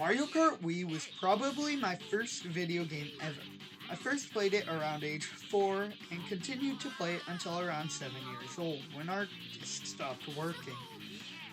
Mario Kart Wii was probably my first video game ever. I first played it around age 4 and continued to play it until around 7 years old when our disc stopped working.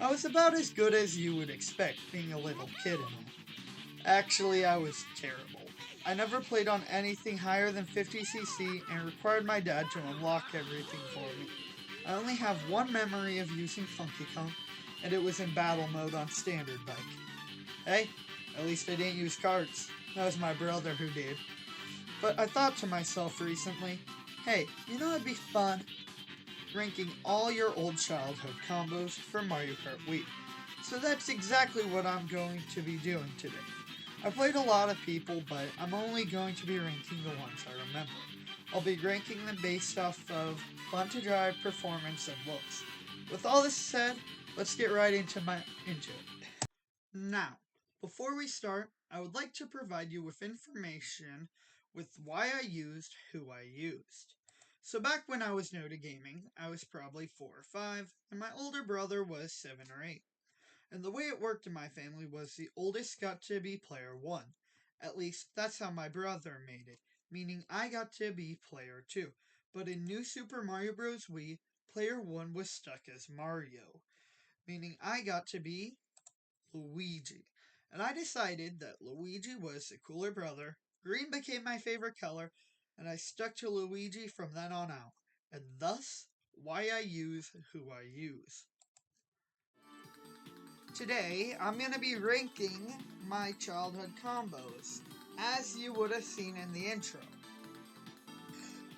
I was about as good as you would expect being a little kid in it. Actually, I was terrible. I never played on anything higher than 50cc and required my dad to unlock everything for me. I only have one memory of using Funky Kong, and it was in battle mode on standard bike. Hey, at least I didn't use carts. That was my brother who did. But I thought to myself recently, hey, you know it'd be fun? Ranking all your old childhood combos for Mario Kart Wii. So that's exactly what I'm going to be doing today. I played a lot of people, but I'm only going to be ranking the ones I remember. I'll be ranking them based off of fun to drive, performance, and looks. With all this said, let's get right into it. Now, before we start, I would like to provide you with information with why I used who I used. So back when I was new to gaming, I was probably 4 or 5, and my older brother was 7 or 8. And the way it worked in my family was the oldest got to be player 1. At least that's how my brother made it, meaning I got to be player 2. But in New Super Mario Bros. Wii, player 1 was stuck as Mario, meaning I got to be Luigi. And I decided that Luigi was the cooler brother, green became my favorite color, and I stuck to Luigi from then on out. And thus, why I use who I use. Today, I'm going to be ranking my childhood combos, as you would have seen in the intro.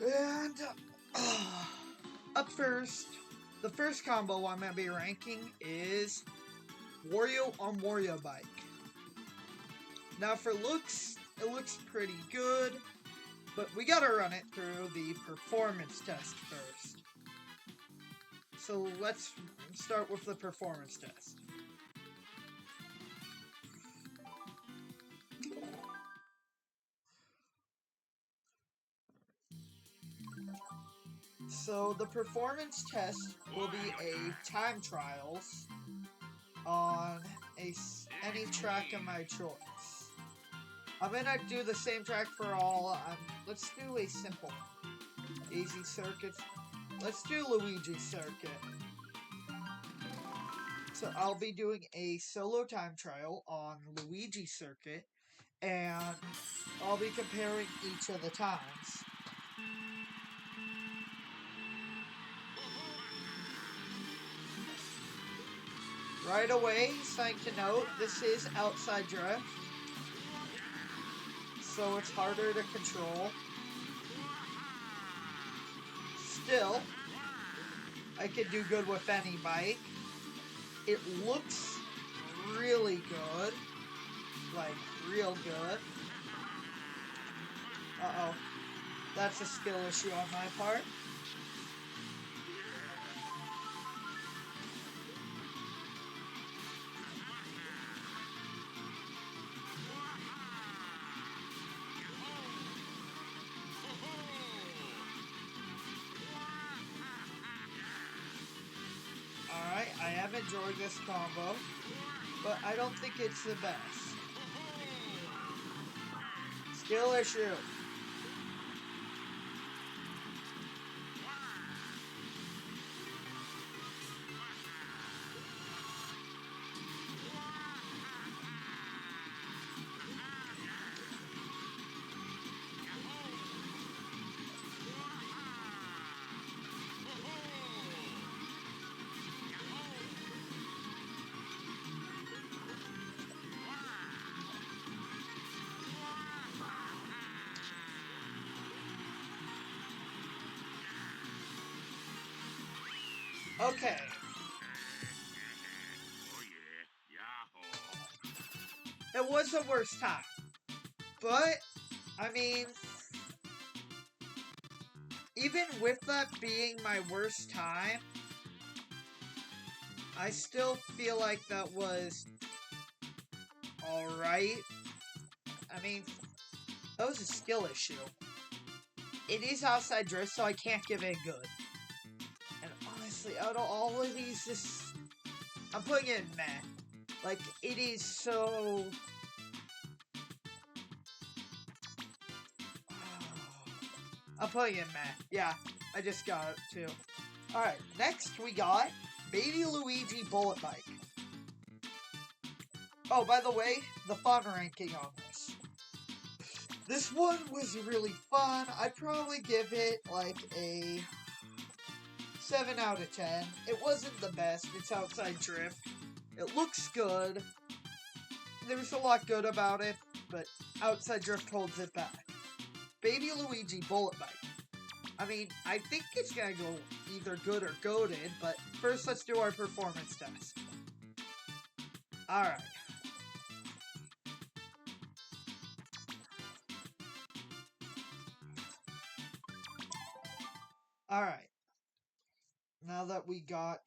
And, up first, the first combo I'm going to be ranking is Wario on Wario Bike. Now for looks, it looks pretty good, but we gotta run it through the performance test first. So let's start with the performance test. So the performance test will be a time trials on any track of my choice. I'm gonna do the same track for all. Let's do a simple one. Easy circuits. Let's do Luigi circuit. So I'll be doing a solo time trial on Luigi circuit, and I'll be comparing each of the times. Right away, something to note, this is outside drift, so it's harder to control. Still, I could do good with any bike. It looks really good, like real good. Uh-oh, that's a skill issue on my part. Alright, I have enjoyed this combo, but I don't think it's the best. Skill issue. Okay. It was the worst time. But, I mean, even with that being my worst time, I still feel like that was alright. I mean, that was a skill issue. It is outside drift, so I can't give it good. And honestly, out of all of these, I'm putting it in meh. Like, it is so I'm putting in Matt. Yeah, I just got it too. Alright, next we got Baby Luigi Bullet Bike. Oh, by the way, the fun ranking on this. This one was really fun. I'd probably give it like a 7 out of 10. It wasn't the best. It's outside drift. It looks good. There's a lot good about it, but outside drift holds it back. Baby Luigi Bullet Bike. I mean, I think it's gonna go either good or goated, but first let's do our performance test. Alright. Alright. Now that we got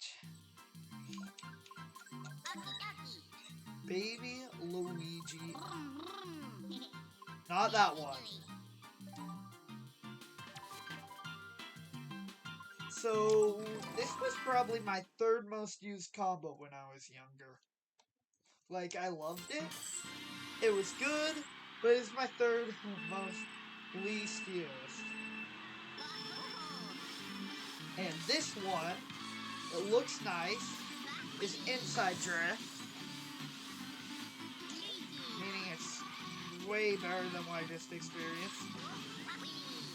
Baby Luigi. Not that one. So, this was probably my third most used combo when I was younger. Like, I loved it. It was good, but it's my third most least used. And this one, it looks nice, is inside drift. Meaning it's way better than what I just experienced.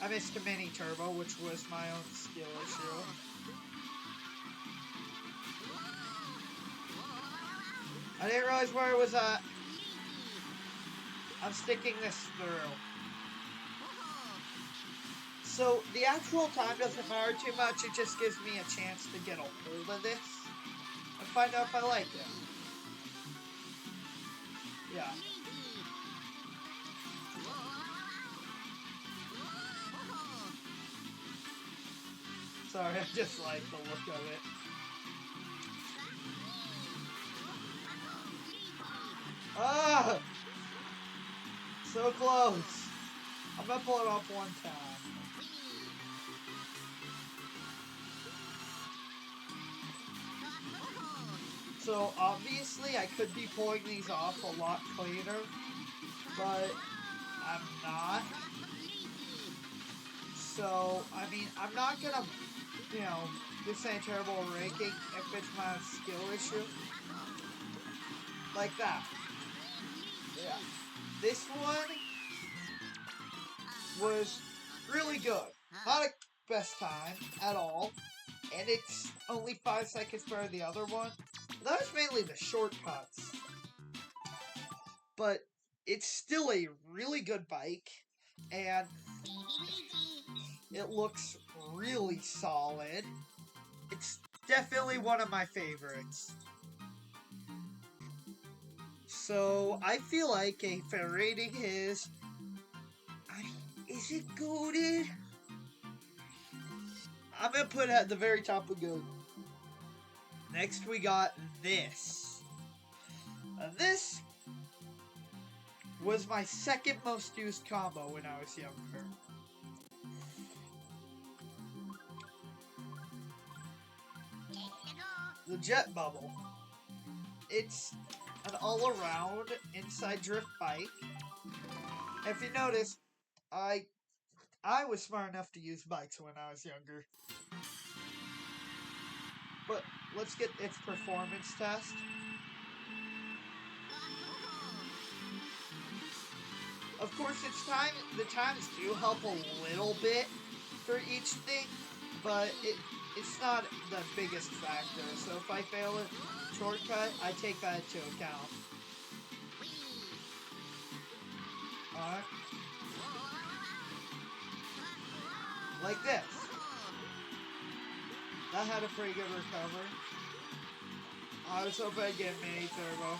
I missed a mini turbo, which was my own skill issue. I didn't realize where it was at. I'm sticking this through. So, the actual time doesn't matter too much, it just gives me a chance to get a hold of this and find out if I like it. Yeah. Sorry, I just like the look of it. Ah! So close. I'm gonna pull it off one time. So obviously I could be pulling these off a lot cleaner, but I'm not. So, I mean, I'm not gonna, this ain't terrible ranking if it's my skill issue. Like that. Yeah. This one was really good. Not a best time at all. And it's only 5 seconds better than the other one. That was mainly the shortcuts. But it's still a really good bike. And it looks really solid. It's definitely one of my favorites. So, I feel like a fair rating is it goated? I'm gonna put it at the very top of goat. Next we got this. This was my second most used combo when I was younger. The Jet Bubble. It's an all-around inside drift bike. If you notice, I was smart enough to use bikes when I was younger. But let's get its performance test. Of course, the times do help a little bit for each thing, but it's not the biggest factor. So if I fail a shortcut, I take that into account. Alright. Like this. That had a pretty good recovery. I was hoping I'd get mini turbo.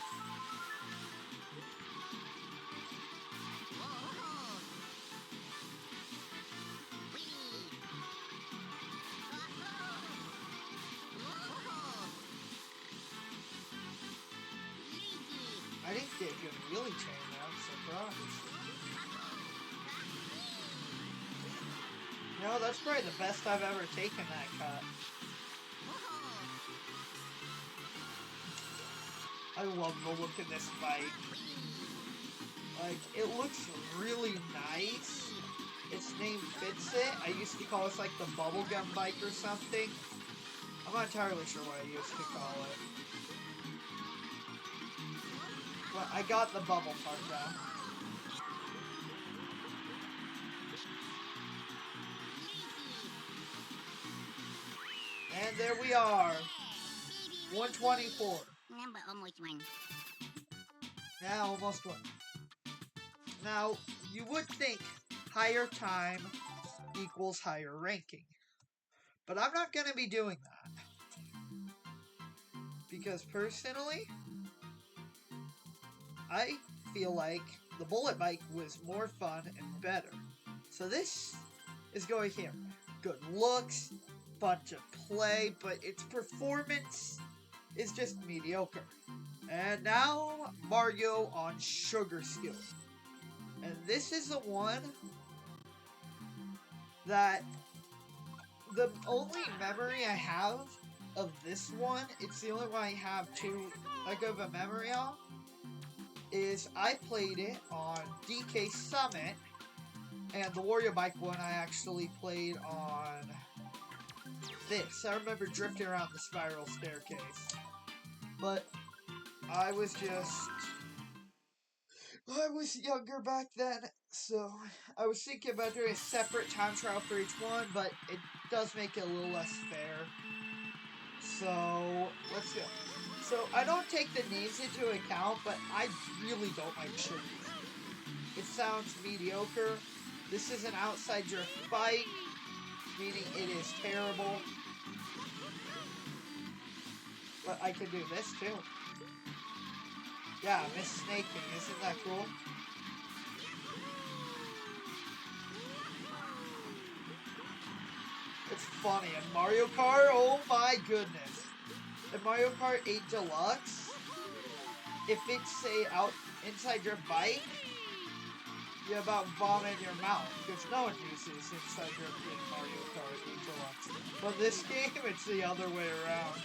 I didn't get a good wheelie chain though, I'm surprised. That's probably the best I've ever taken that cut. I love the look of this bike. Like, it looks really nice. its name fits it. I used to call it like the bubblegum bike or something. I'm not entirely sure what I used to call it. But I got the bubble part down. And there we are. 124. Number almost one. Now almost one. Now, you would think higher time equals higher ranking. But I'm not going to be doing that. Because personally, I feel like the bullet bike was more fun and better. So this is going here. Good looks, fun to play, but its performance is just mediocre. And now Mario on Sugar Skill. And this is the one that the only memory I have of this one, it's the only one I have too like of a memory of, is I played it on DK Summit, and the Wario Bike one I actually played on this. I remember drifting around the spiral staircase. But I was younger back then, so I was thinking about doing a separate time trial for each one, but it does make it a little less fair. So, let's go. So, I don't take the names into account, but I really don't like Sugar. It sounds mediocre. This is an outside drift bike, meaning it is terrible. But I can do this too. Yeah, Miss Snaking, isn't that cool? It's funny. In Mario Kart, oh my goodness. In Mario Kart 8 Deluxe, if it's out inside your bike, you about vomit in your mouth, because no one uses inside your in Mario Kart 8 Deluxe. But this game, it's the other way around.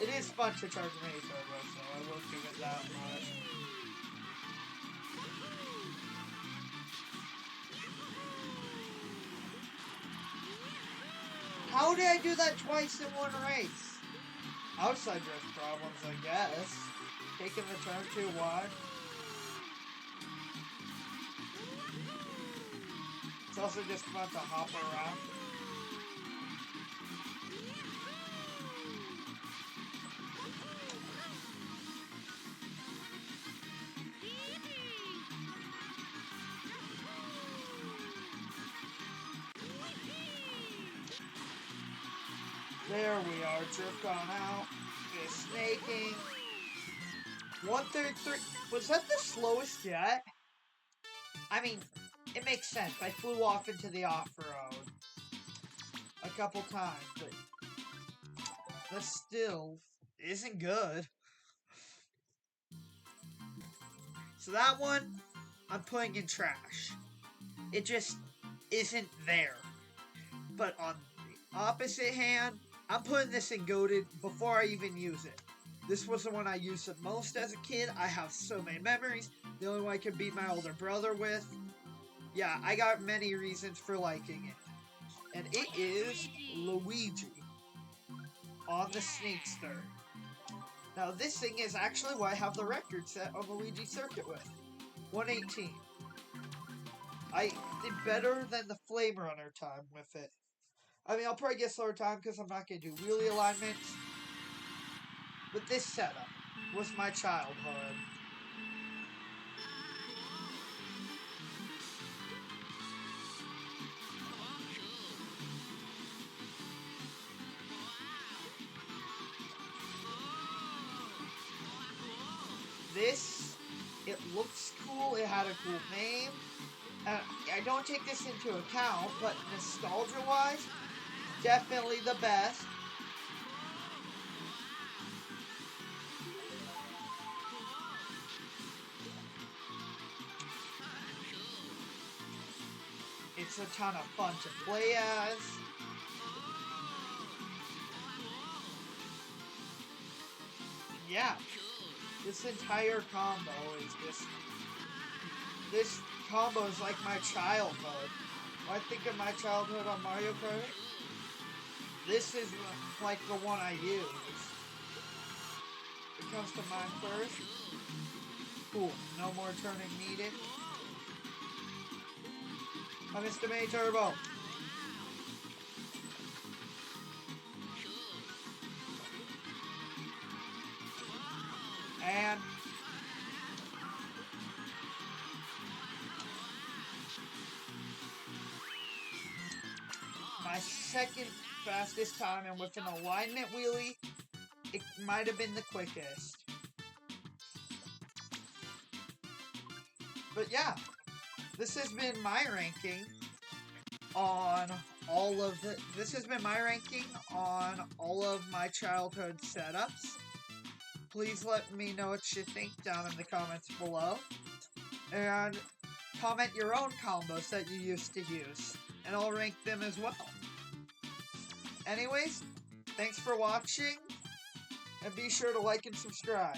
It is fun to charge mini turbos, so I will give it that much. How did I do that twice in one race? Outside drift problems, I guess. Taking the turn too wide. It's also just fun to hop around. There we are, drift gone out. Just snaking. 133. Was that the slowest yet? I mean, it makes sense. I flew off into the off-road a couple times, but that still isn't good. So that one, I'm putting in trash. It just isn't there. But on the opposite hand, I'm putting this in goated before I even use it. This was the one I used the most as a kid. I have so many memories. The only one I could beat my older brother with. Yeah, I got many reasons for liking it. And it is Luigi on the Sneakster. Now this thing is actually what I have the record set on Luigi Circuit with. 118. I did better than the Flame Runner time with it. I mean, I'll probably get slower time because I'm not going to do wheelie alignments. But this setup was my childhood. This, it looks cool, it had a cool name. I don't take this into account, but nostalgia-wise, definitely the best. It's a ton of fun to play as. Yeah, this entire combo is just This combo is like my childhood. When I think of my childhood on Mario Kart, this is like the one I use. It comes to mind first. Cool, no more turning needed. I missed a main turbo. And my second fastest time, and with an alignment wheelie, it might have been the quickest. But yeah, this has been my ranking on all of the. This has been my ranking on all of my childhood setups. Please let me know what you think down in the comments below. And comment your own combos that you used to use. And I'll rank them as well. Anyways, thanks for watching. And be sure to like and subscribe.